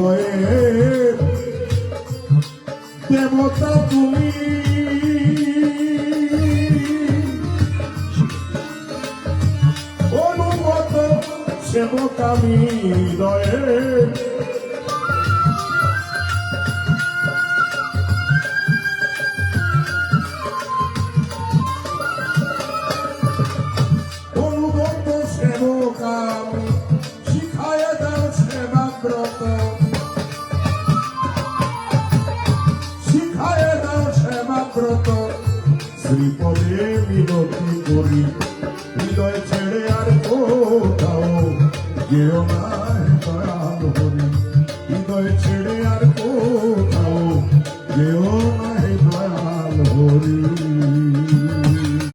হৃদয়ের দেবতা তুমি, অনুগত সেবক আমি হৃদয়ের। অনুগত সেবক আমি, শিখায় দাও সেবাব্রত, শিখায় দাও সেবাব্রত। শ্রীপদে মিনতি করি, হৃদয় ছেড়ে আর কোথাও যেও না দয়াল হরি, হৃদয় ছেড়ে আর কোথাও যেও